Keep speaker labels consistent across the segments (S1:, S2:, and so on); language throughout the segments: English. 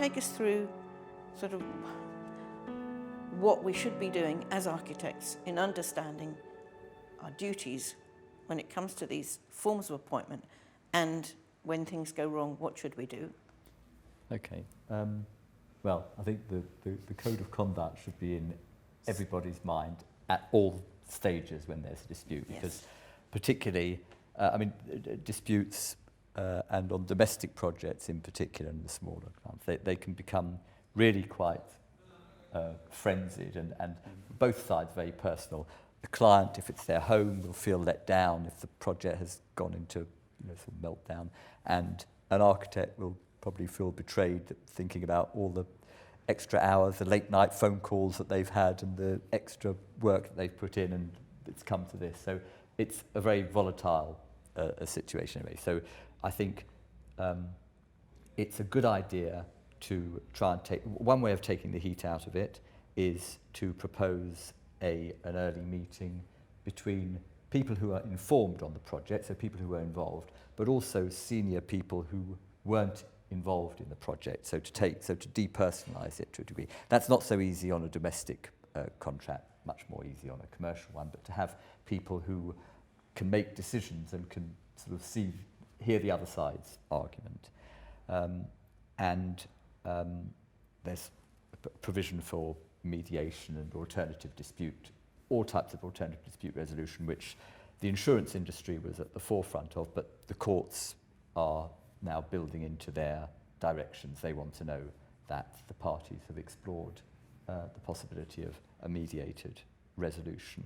S1: take us through sort of what we should be doing as architects in understanding our duties when it comes to these forms of appointment, and when things go wrong, what should we do?
S2: Okay. Well, I think the code of conduct should be in everybody's mind at all stages when there's a dispute, because particularly, disputes and on domestic projects in particular, and the smaller clients, they can become really quite frenzied and both sides very personal. The client, if it's their home, will feel let down if the project has gone into sort of meltdown, and an architect will probably feel betrayed thinking about all the extra hours, the late night phone calls that they've had and the extra work that they've put in, and it's come to this. So it's a very volatile situation anyway. So I think it's a good idea to try and take, one way of taking the heat out of it is to propose an early meeting between people who are informed on the project, so people who were involved, but also senior people who weren't involved in the project, so to depersonalise it to a degree. That's not so easy on a domestic contract, much more easy on a commercial one, but to have people who can make decisions and can sort of hear the other side's argument. There's provision for mediation and alternative dispute, all types of alternative dispute resolution, which the insurance industry was at the forefront of, but the courts are now building into their directions. They want to know that the parties have explored the possibility of a mediated resolution.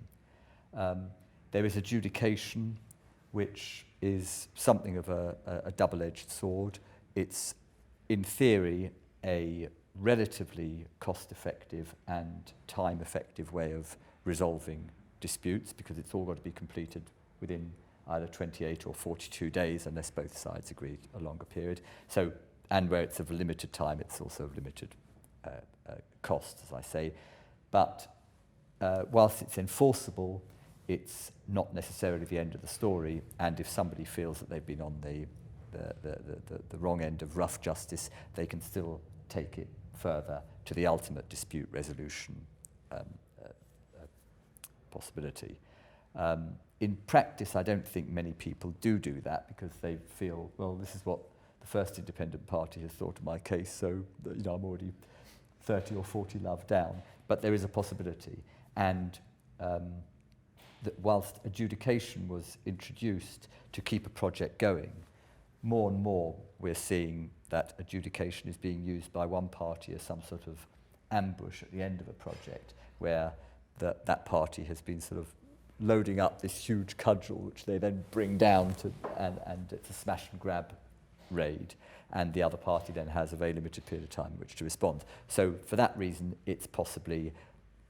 S2: There is adjudication, which is something of a double-edged sword. It's, in theory, a relatively cost-effective and time-effective way of resolving disputes, because it's all got to be completed within either 28 or 42 days, unless both sides agree a longer period. So, and where it's of a limited time, it's also of limited cost, as I say. But whilst it's enforceable, it's not necessarily the end of the story. And if somebody feels that they've been on the wrong end of rough justice, they can still take it further to the ultimate dispute resolution possibility. In practice, I don't think many people do that, because they feel, well, this is what the first independent party has thought of my case, so I'm already 30 or 40 love down. But there is a possibility. And that whilst adjudication was introduced to keep a project going, more and more we're seeing that adjudication is being used by one party as some sort of ambush at the end of a project, where that party has been sort of loading up this huge cudgel, which they then bring down and it's a smash and grab raid, and the other party then has a very limited period of time in which to respond. So for that reason, it's possibly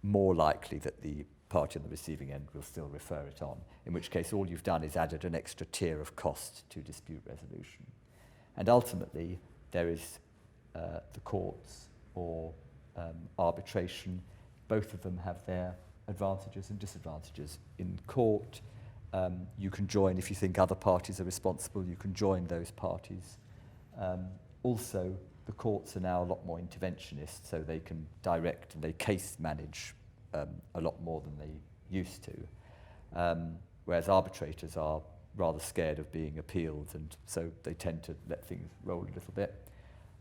S2: more likely that the party on the receiving end will still refer it on, in which case all you've done is added an extra tier of cost to dispute resolution. And ultimately, there is the courts or arbitration. Both of them have their advantages and disadvantages. In court, you can join, if you think other parties are responsible, you can join those parties. Also, the courts are now a lot more interventionist, so they can direct and they case manage a lot more than they used to. Whereas arbitrators are rather scared of being appealed, and so they tend to let things roll a little bit.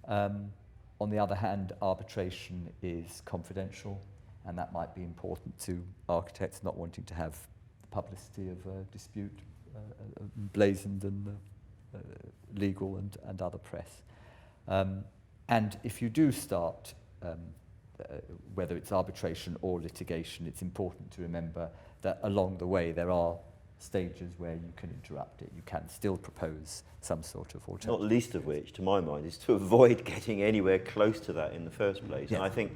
S2: On the other hand, arbitration is confidential, and that might be important to architects not wanting to have the publicity of a dispute blazoned in the legal and other press. And if you do start, whether it's arbitration or litigation, it's important to remember that along the way there are stages where you can interrupt it. You can still propose some sort of alternative.
S3: Not least of which, to my mind, is to avoid getting anywhere close to that in the first place.
S2: Yes.
S3: And I think,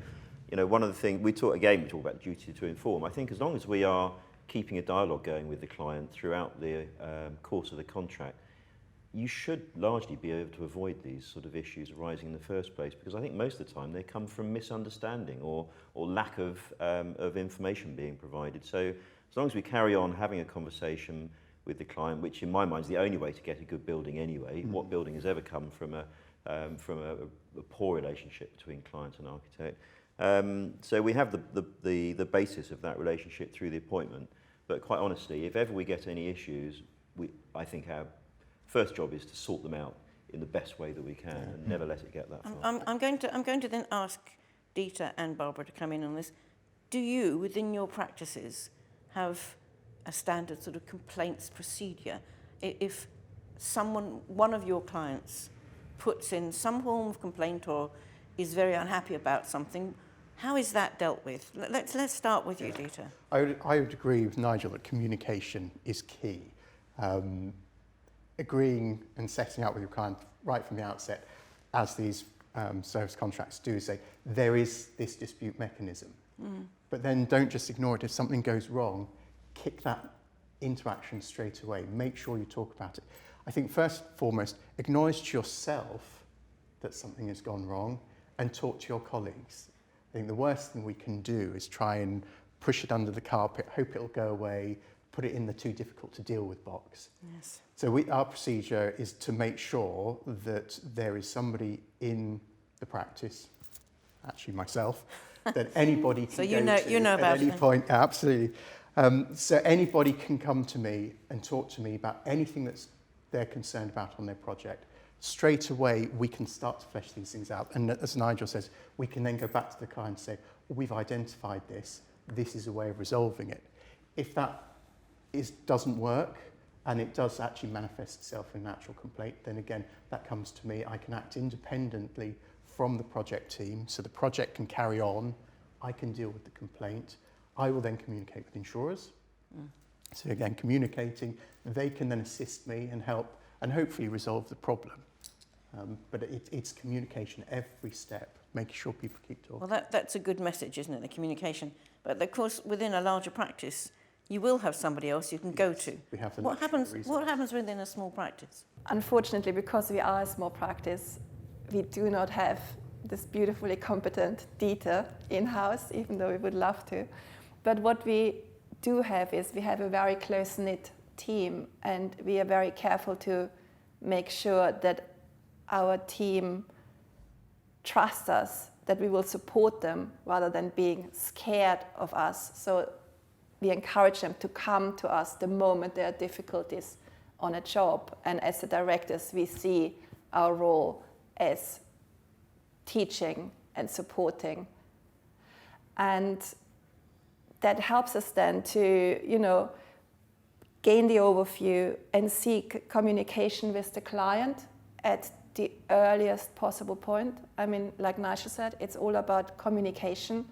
S3: one of the things, we talk about duty to inform. I think as long as we are keeping a dialogue going with the client throughout the course of the contract, you should largely be able to avoid these sort of issues arising in the first place, because I think most of the time they come from misunderstanding or lack of information being provided. So as long as we carry on having a conversation with the client, which in my mind is the only way to get a good building anyway. What building has ever come from a from a poor relationship between client and architect. So we have the basis of that relationship through the appointment. But quite honestly, if ever we get any issues, I think our first job is to sort them out in the best way that we can and never let it get that far.
S1: I'm going to then ask Dieter and Barbara to come in on this. Do you, within your practices, have a standard sort of complaints procedure? If one of your clients puts in some form of complaint or is very unhappy about something, how is that dealt with? Let's start with you, Dieter.
S4: I would agree with Nigel that communication is key. Agreeing and setting out with your client right from the outset, as these service contracts do, say there is this dispute mechanism. But then don't just ignore it. If something goes wrong, kick that into action straight away. Make sure you talk about it. I think first and foremost, acknowledge to yourself that something has gone wrong and talk to your colleagues. I think the worst thing we can do is try and push it under the carpet, hope it'll go away, put it in the too difficult to deal with box.
S1: Yes.
S4: So our procedure is to make sure that there is somebody in the practice, actually myself, that anybody can
S1: So
S4: go to
S1: about
S4: at any
S1: it.
S4: point. Absolutely. So anybody can come to me and talk to me about anything that's they're concerned about on their project. Straight away, we can start to flesh these things out. And as Nigel says, we can then go back to the client and say, we've identified this. This is a way of resolving it. If that doesn't work, and it does actually manifest itself in an actual complaint, then again, that comes to me. I can act independently from the project team, so the project can carry on. I can deal with the complaint. I will then communicate with insurers. So again, communicating, they can then assist me and help and hopefully resolve the problem. But it's communication every step, making sure people keep talking.
S1: Well, that's a good message, isn't it, the communication? But of course, within a larger practice, you will have somebody else you can go to.
S4: We have the
S1: What
S4: luxury of
S1: happens? What happens within a small practice?
S5: Unfortunately, because we are a small practice, we do not have this beautifully competent Dieter in-house, even though we would love to. But what we do have is we have a very close-knit team, and we are very careful to make sure that our team trusts us, that we will support them rather than being scared of us. So we encourage them to come to us the moment there are difficulties on a job. And as the directors, we see our role as teaching and supporting. And that helps us then to, gain the overview and seek communication with the client at the earliest possible point. I mean, like Nigel said, it's all about communication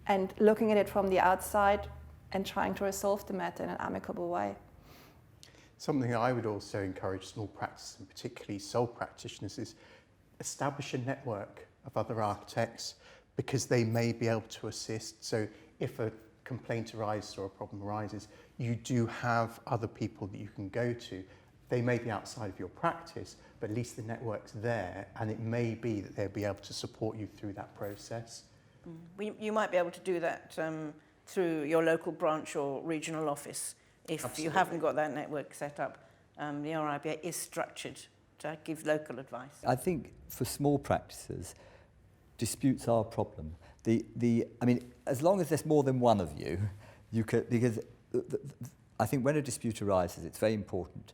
S5: and looking at it from the outside and trying to resolve the matter in an amicable way.
S4: Something I would also encourage small practices, and particularly sole practitioners, is establish a network of other architects, because they may be able to assist. So if a complaint arises or a problem arises, you do have other people that you can go to. They may be outside of your practice, but at least the network's there, and it may be that they'll be able to support you through that process.
S1: You might be able to do that through your local branch or regional office if
S4: Absolutely.
S1: you haven't got that network set up. The RIBA is structured to give local advice.
S2: I think for small practices, disputes are a problem. I mean, as long as there's more than one of you, because I think when a dispute arises, it's very important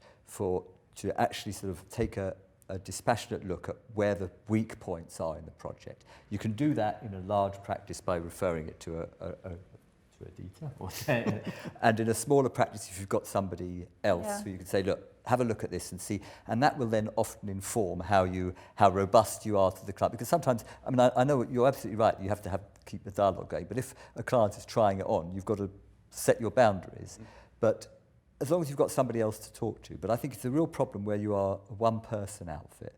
S2: to actually sort of take a dispassionate look at where the weak points are in the project. You can do that in a large practice by referring it to a Dieter, and in a smaller practice, if you've got somebody else who you can say, look, have a look at this and see, and that will then often inform how robust you are to the client. Because sometimes, I mean, I know you're absolutely right, you have to keep the dialogue going, but if a client is trying it on, you've got to set your boundaries. But as long as you've got somebody else to talk to. But I think it's a real problem where you are a one-person outfit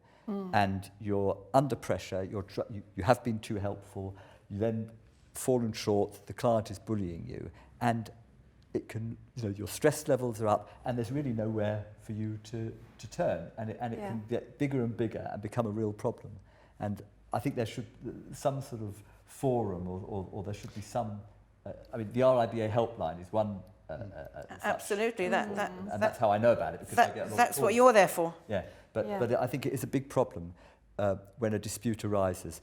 S2: and you're under pressure, you have been too helpful, you then fallen short, the client is bullying you, and it can, your stress levels are up, and there's really nowhere for you to turn, and it can get bigger and bigger and become a real problem. And I think there should some sort of forum, or there should be some. I mean, the RIBA helpline is one.
S1: Absolutely,
S2: and that's how I know about it, because I get a lot of
S1: that's
S2: calls.
S1: what you're there for.
S2: Yeah, but I think it is a big problem. when a dispute arises,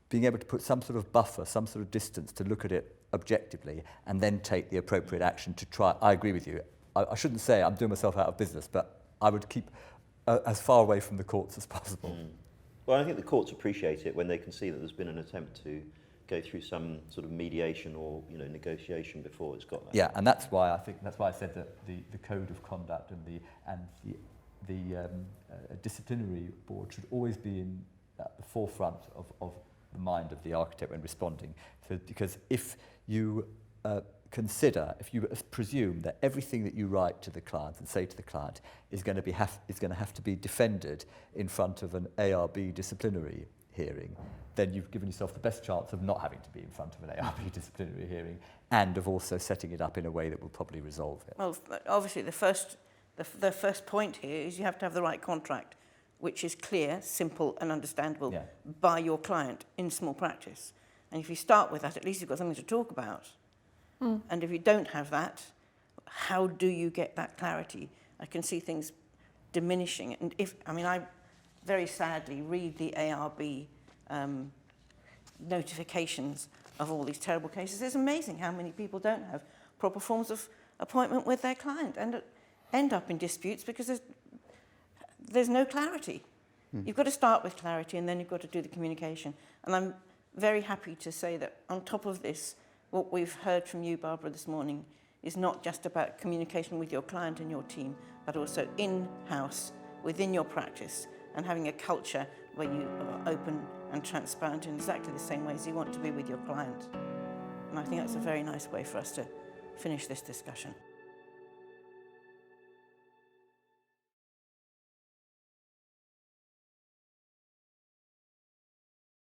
S2: being able to put some sort of buffer, some sort of distance to look at it objectively and then take the appropriate action to try. I agree with you. I shouldn't say I'm doing myself out of business, but I would keep as far away from the courts as possible.
S3: Well, I think the courts appreciate it when they can see that there's been an attempt to go through some sort of mediation or negotiation before it's got there.
S2: Yeah, and that's why I said that the code of conduct and the disciplinary board should always be at the forefront of the mind of the architect when responding. Because if you if you presume that everything that you write to the client and say to the client is going to have to be defended in front of an ARB disciplinary hearing, then you've given yourself the best chance of not having to be in front of an ARB disciplinary hearing and of also setting it up in a way that will probably resolve it.
S1: Well, obviously the first point here is you have to have the right contract, which is clear, simple and understandable by your client in small practice. And if you start with that, at least you've got something to talk about. And if you don't have that, how do you get that clarity? I can see things diminishing. And I very sadly read the ARB notifications of all these terrible cases. It's amazing how many people don't have proper forms of appointment with their client and end up in disputes because there's no clarity. You've got to start with clarity and then you've got to do the communication. And I'm very happy to say that on top of this, what we've heard from you, Barbara, this morning is not just about communication with your client and your team, but also in-house, within your practice, and having a culture where you are open and transparent in exactly the same ways you want to be with your client. And I think that's a very nice way for us to finish this discussion.